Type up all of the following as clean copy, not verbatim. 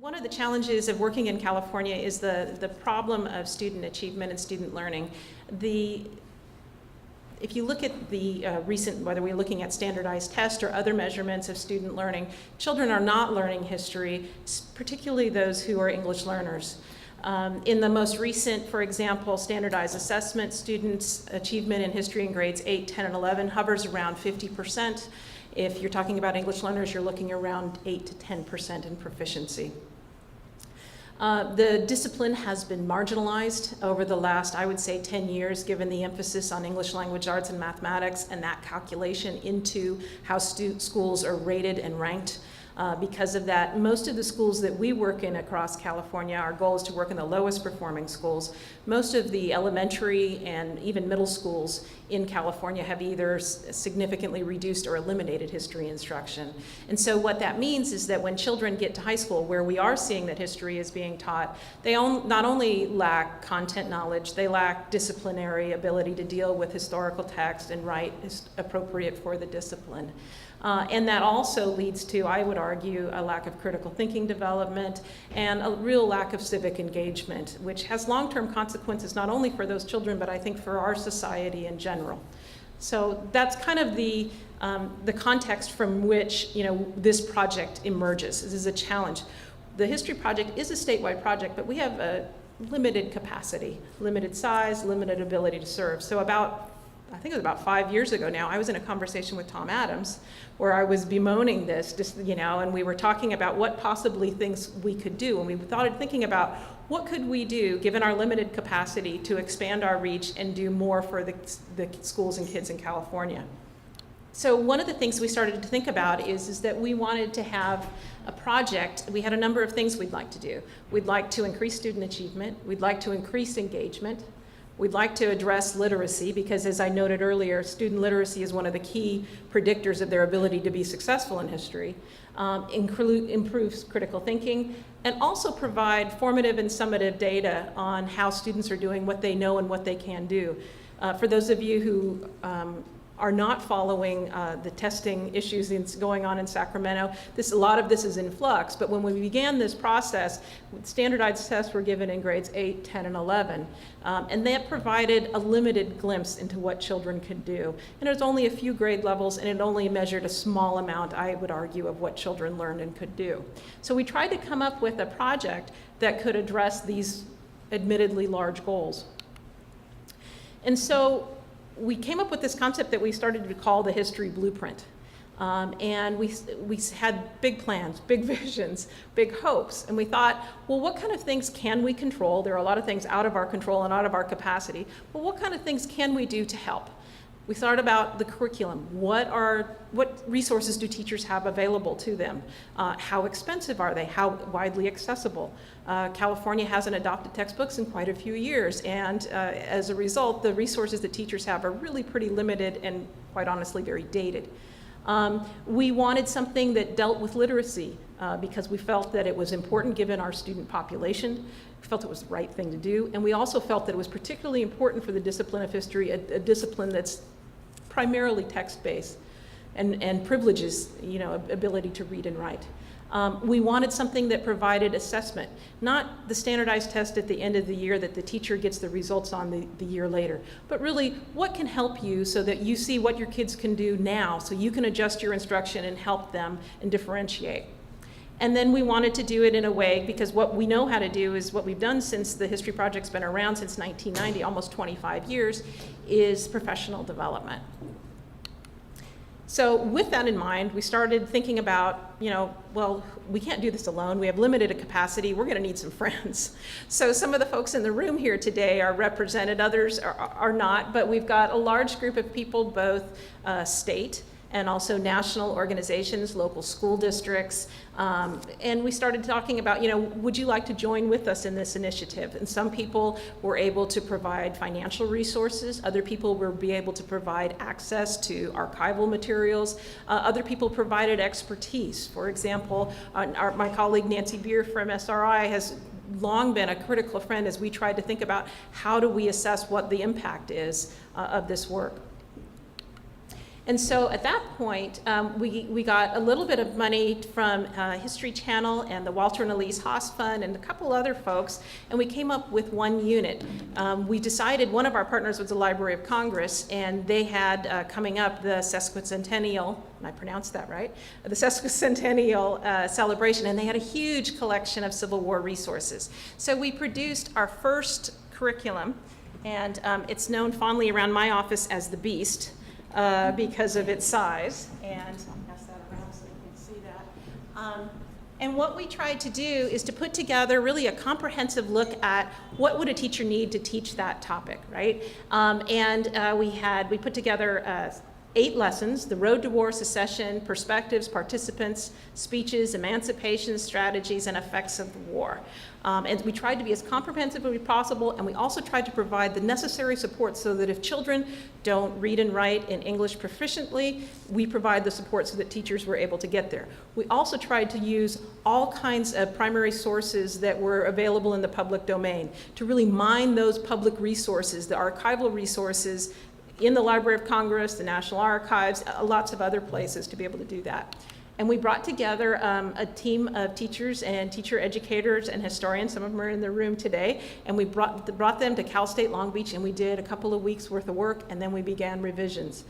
One of the challenges of working in California is the problem of student achievement and student learning. If you look at the recent, whether we're looking at standardized tests or other measurements of student learning, children are not learning history, particularly those who are English learners. In the most recent, for example, standardized assessment, students' achievement in history in grades 8, 10, and 11 hovers around 50%. If you're talking about English learners, you're looking around 8 to 10% in proficiency. The discipline has been marginalized over the last, I would say, 10 years, given the emphasis on English language arts and mathematics and that calculation into how schools are rated and ranked. Because of that, most of the schools that we work in across California, our goal is to work in the lowest performing schools. Most of the elementary and even middle schools in California have either significantly reduced or eliminated history instruction. And so what that means is that when children get to high school, where we are seeing that history is being taught, they not only lack content knowledge, they lack disciplinary ability to deal with historical text and write appropriate for the discipline. And that also leads to, I would argue, a lack of critical thinking development and a real lack of civic engagement, which has long-term consequences not only for those children, but I think for our society in general. So that's kind of the context from which this project emerges. This is a challenge. The History Project is a statewide project, but we have a limited capacity, limited size, limited ability to serve. So I think it was about 5 years ago now, I was in a conversation with Tom Adams where I was bemoaning this, and we were talking about what possibly things we could do. And we started thinking about what could we do, given our limited capacity, to expand our reach and do more for the schools and kids in California. So one of the things we started to think about is that we wanted to have a project. We had a number of things we'd like to do. We'd like to increase student achievement. We'd like to increase engagement. We'd like to address literacy because, as I noted earlier, student literacy is one of the key predictors of their ability to be successful in history. Improves critical thinking, and also provide formative and summative data on how students are doing, what they know, and what they can do. For those of you who are not following the testing issues going on in Sacramento, a lot of this is in flux, but when we began this process, standardized tests were given in grades 8, 10, and 11, and that provided a limited glimpse into what children could do. And it was only a few grade levels, and it only measured a small amount, I would argue, of what children learned and could do. So we tried to come up with a project that could address these admittedly large goals. And so we came up with this concept that we started to call the History Blueprint. And we had big plans, big visions, big hopes. And we thought, well, what kind of things can we control? There are a lot of things out of our control and out of our capacity. But what kind of things can we do to help? We thought about the curriculum. What resources do teachers have available to them? How expensive are they? How widely accessible? California hasn't adopted textbooks in quite a few years, and as a result, the resources that teachers have are really pretty limited and, quite honestly, very dated. We wanted something that dealt with literacy because we felt that it was important given our student population. We felt it was the right thing to do, and we also felt that it was particularly important for the discipline of history, a discipline that's primarily text-based and privileges, ability to read and write. We wanted something that provided assessment, not the standardized test at the end of the year that the teacher gets the results on the year later, but really what can help you so that you see what your kids can do now so you can adjust your instruction and help them and differentiate. And then we wanted to do it in a way, because what we know how to do is what we've done since the History Project's been around since 1990, almost 25 years, is professional development. So with that in mind, we started thinking about, well, we can't do this alone. We have limited capacity. We're going to need some friends. So some of the folks in the room here today are represented. Others are not. But we've got a large group of people, both state and also national organizations, local school districts. And we started talking about, would you like to join with us in this initiative? And some people were able to provide financial resources. Other people will be able to provide access to archival materials. Other people provided expertise. For example, my colleague Nancy Beer from SRI has long been a critical friend as we tried to think about how do we assess what the impact is of this work. And so at that point, we got a little bit of money from History Channel and the Walter and Elise Haas Fund and a couple other folks, and we came up with one unit. We decided, one of our partners was the Library of Congress, and they had coming up the sesquicentennial, and I pronounced that right, the sesquicentennial celebration, and they had a huge collection of Civil War resources. So we produced our first curriculum, and it's known fondly around my office as the Beast. Because of its size, and I'll pass that around so you can see that. And what we tried to do is to put together really a comprehensive look at what would a teacher need to teach that topic, right? We put together 8 lessons: the road to war, secession, perspectives, participants, speeches, emancipation, strategies, and effects of the war. And we tried to be as comprehensive as possible, and we also tried to provide the necessary support so that if children don't read and write in English proficiently, we provide the support so that teachers were able to get there. We also tried to use all kinds of primary sources that were available in the public domain to really mine those public resources, the archival resources in the Library of Congress, the National Archives, lots of other places to be able to do that. And we brought together a team of teachers and teacher educators and historians. Some of them are in the room today. And we brought them to Cal State Long Beach, and we did a couple of weeks worth of work, and then we began revisions.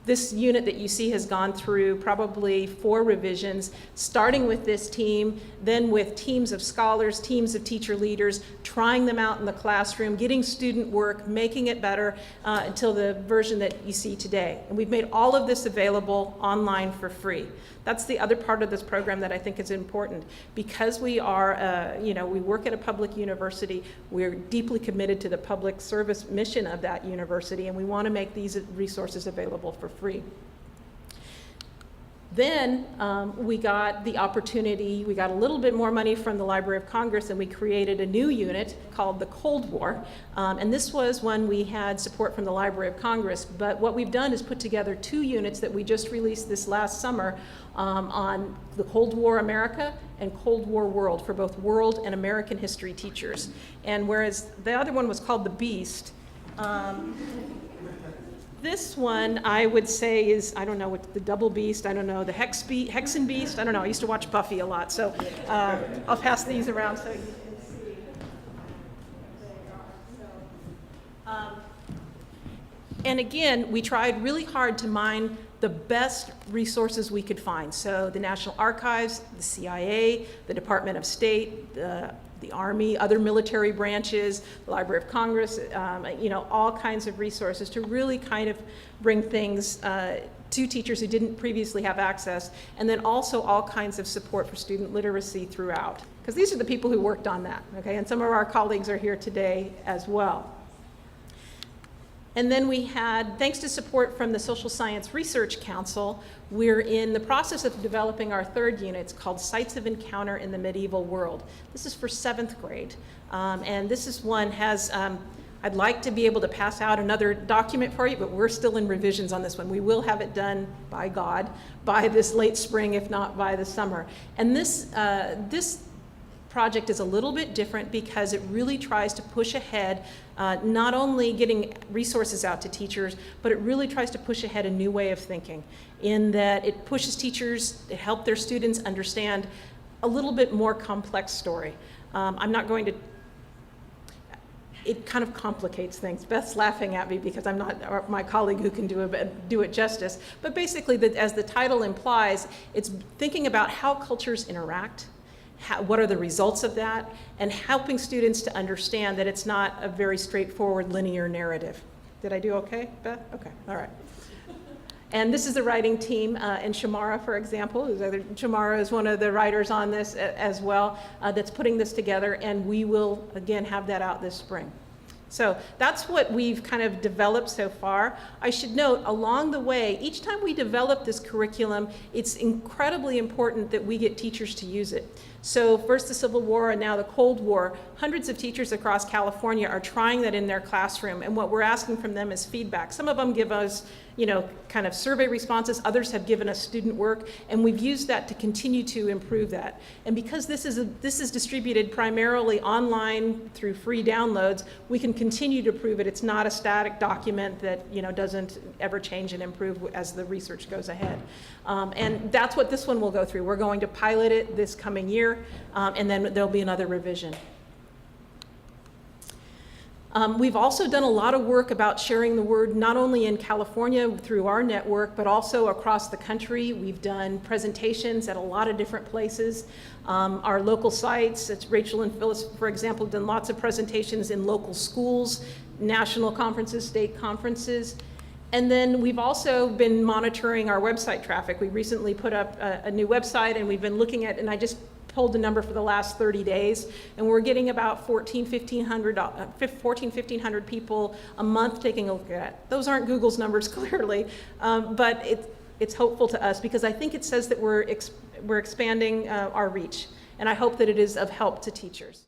This unit that you see has gone through probably 4 revisions, starting with this team, then with teams of scholars, teams of teacher leaders, trying them out in the classroom, getting student work, making it better until the version that you see today. And we've made all of this available online for free. That's the other part of this program that I think is important. Because we are, we work at a public university, we're deeply committed to the public service mission of that university, and we want to make these resources available for free. Then we got the opportunity, we got a little bit more money from the Library of Congress, and we created a new unit called the Cold War. And this was when we had support from the Library of Congress. But what we've done is put together 2 units that we just released this last summer on the Cold War America and Cold War World for both world and American history teachers. And whereas the other one was called the Beast, this one, I would say, is, I don't know, what the Double Beast, I don't know, the Hexen Beast, I don't know, I used to watch Buffy a lot, so I'll pass these around so you can see. And again, we tried really hard to mine the best resources we could find. So the National Archives, the CIA, the Department of State, the Army, other military branches, the Library of Congress, all kinds of resources to really kind of bring things to teachers who didn't previously have access, and then also all kinds of support for student literacy throughout. Because these are the people who worked on that, okay? And some of our colleagues are here today as well. And then we had, thanks to support from the Social Science Research Council, we're in the process of developing our 3rd unit. It's called Sites of Encounter in the Medieval World. This is for 7th grade. And this is one I'd like to be able to pass out another document for you, but we're still in revisions on this one. We will have it done, by God, by this late spring, if not by the summer. And this project is a little bit different because it really tries to push ahead, not only getting resources out to teachers, but it really tries to push ahead a new way of thinking, in that it pushes teachers to help their students understand a little bit more complex story. I'm not going to, it kind of complicates things. Beth's laughing at me because I'm not my colleague who can do it justice. But basically, as the title implies, it's thinking about how cultures interact, what are the results of that, and helping students to understand that it's not a very straightforward linear narrative. Did I do okay, Beth? Okay, all right. And this is the writing team, and Shamara, for example, Shamara is one of the writers on this as well, that's putting this together, and we will, again, have that out this spring. So that's what we've kind of developed so far. I should note, along the way, each time we develop this curriculum, it's incredibly important that we get teachers to use it. So first the Civil War and now the Cold War, hundreds of teachers across California are trying that in their classroom, and what we're asking from them is feedback. Some of them give us, kind of survey responses, others have given us student work, and we've used that to continue to improve that. And because this is distributed primarily online through free downloads, we can continue to prove it. It's not a static document that, you know, doesn't ever change and improve as the research goes ahead. And that's what this one will go through. We're going to pilot it this coming year, and then there'll be another revision. We've also done a lot of work about sharing the word, not only in California through our network, but also across the country. We've done presentations at a lot of different places. Our local sites, it's Rachel and Phyllis, for example, have done lots of presentations in local schools, national conferences, state conferences. And then we've also been monitoring our website traffic. We recently put up a new website, and we've been looking at, and I just pulled the number for the last 30 days, and we're getting about 1,400 people a month taking a look at it. Those aren't Google's numbers, clearly, but it's hopeful to us because I think it says that we're expanding our reach, and I hope that it is of help to teachers.